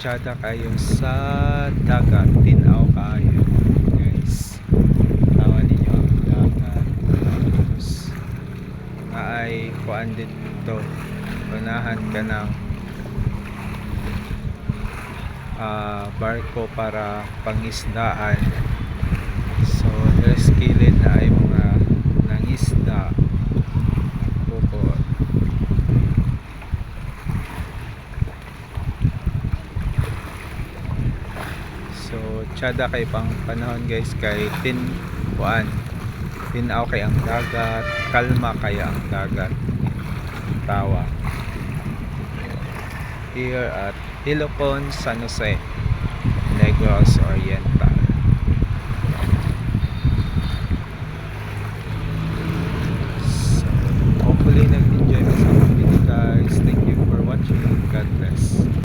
tsada kayo sa dagat, tinaw kayo guys. Tawa ninyo ang dagat, tapos na ay kuan dito, unahan ka ng barko para pangisdaan. So there's kilid na ay mga nangisda bukod. So tsada kay pang panahon guys, kay tinaw kay ang dagat, kalma kay ang dagat, tawa here at Ilocon, San Jose, Negros Oriental.